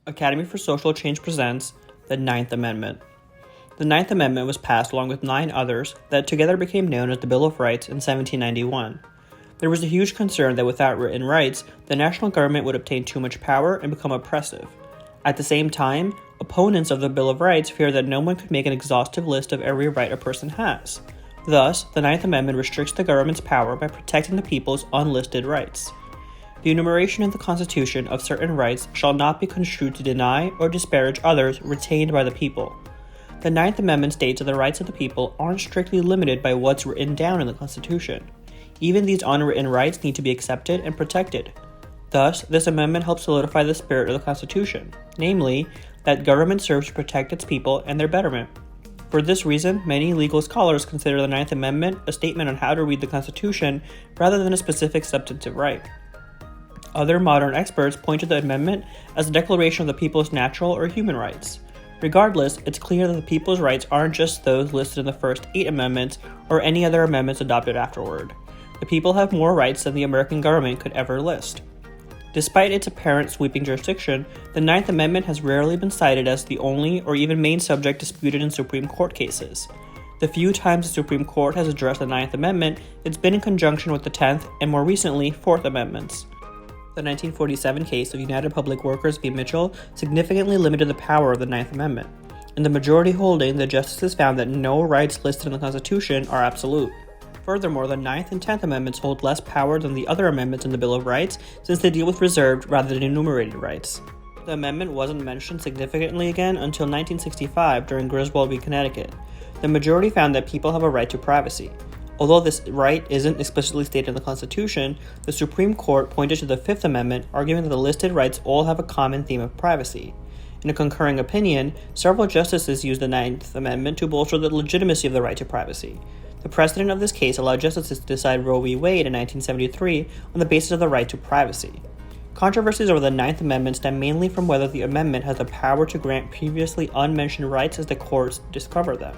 Academy for Social Change presents the Ninth Amendment. The Ninth Amendment was passed along with 9 others that together became known as the Bill of Rights in 1791. There was a huge concern that without written rights, the national government would obtain too much power and become oppressive. At the same time, opponents of the Bill of Rights feared that no one could make an exhaustive list of every right a person has. Thus, the Ninth Amendment restricts the government's power by protecting the people's unlisted rights. The enumeration in the Constitution of certain rights shall not be construed to deny or disparage others retained by the people. The Ninth Amendment states that the rights of the people aren't strictly limited by what's written down in the Constitution. Even these unwritten rights need to be accepted and protected. Thus, this amendment helps solidify the spirit of the Constitution, namely, that government serves to protect its people and their betterment. For this reason, many legal scholars consider the Ninth Amendment a statement on how to read the Constitution rather than a specific substantive right. Other modern experts point to the amendment as a declaration of the people's natural or human rights. Regardless, it's clear that the people's rights aren't just those listed in the first 8 amendments or any other amendments adopted afterward. The people have more rights than the American government could ever list. Despite its apparent sweeping jurisdiction, the Ninth Amendment has rarely been cited as the only or even main subject disputed in Supreme Court cases. The few times the Supreme Court has addressed the Ninth Amendment, it's been in conjunction with the 10th and more recently, 4th Amendments. The 1947 case of United Public Workers v. Mitchell significantly limited the power of the Ninth Amendment. In the majority holding, the justices found that no rights listed in the Constitution are absolute. Furthermore, the 9th and 10th Amendments hold less power than the other amendments in the Bill of Rights since they deal with reserved rather than enumerated rights. The amendment wasn't mentioned significantly again until 1965 during Griswold v. Connecticut. The majority found that people have a right to privacy. Although this right isn't explicitly stated in the Constitution, the Supreme Court pointed to the Fifth Amendment, arguing that the listed rights all have a common theme of privacy. In a concurring opinion, several justices used the Ninth Amendment to bolster the legitimacy of the right to privacy. The precedent of this case allowed justices to decide Roe v. Wade in 1973 on the basis of the right to privacy. Controversies over the Ninth Amendment stem mainly from whether the amendment has the power to grant previously unmentioned rights as the courts discover them.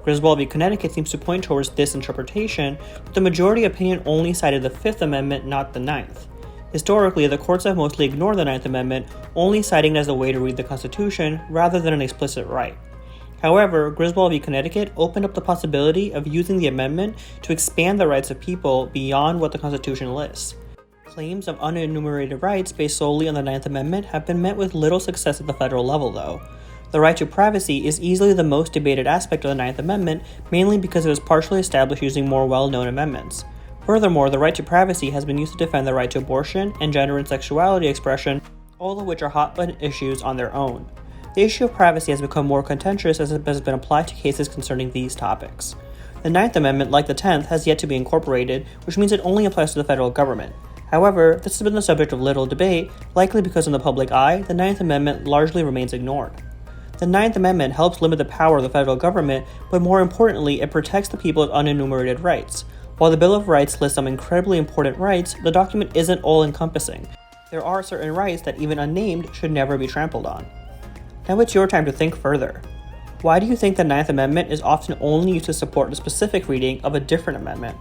Griswold v. Connecticut seems to point towards this interpretation, but the majority opinion only cited the Fifth Amendment, not the Ninth. Historically, the courts have mostly ignored the Ninth Amendment, only citing it as a way to read the Constitution rather than an explicit right. However, Griswold v. Connecticut opened up the possibility of using the amendment to expand the rights of people beyond what the Constitution lists. Claims of unenumerated rights based solely on the Ninth Amendment have been met with little success at the federal level, though. The right to privacy is easily the most debated aspect of the Ninth Amendment, mainly because it was partially established using more well-known amendments. Furthermore, the right to privacy has been used to defend the right to abortion and gender and sexuality expression, all of which are hot-button issues on their own. The issue of privacy has become more contentious as it has been applied to cases concerning these topics. The Ninth Amendment, like the 10th, has yet to be incorporated, which means it only applies to the federal government. However, this has been the subject of little debate, likely because in the public eye, the Ninth Amendment largely remains ignored. The Ninth Amendment helps limit the power of the federal government, but more importantly, it protects the people's unenumerated rights. While the Bill of Rights lists some incredibly important rights, the document isn't all-encompassing. There are certain rights that, even unnamed, should never be trampled on. Now it's your time to think further. Why do you think the Ninth Amendment is often only used to support a specific reading of a different amendment?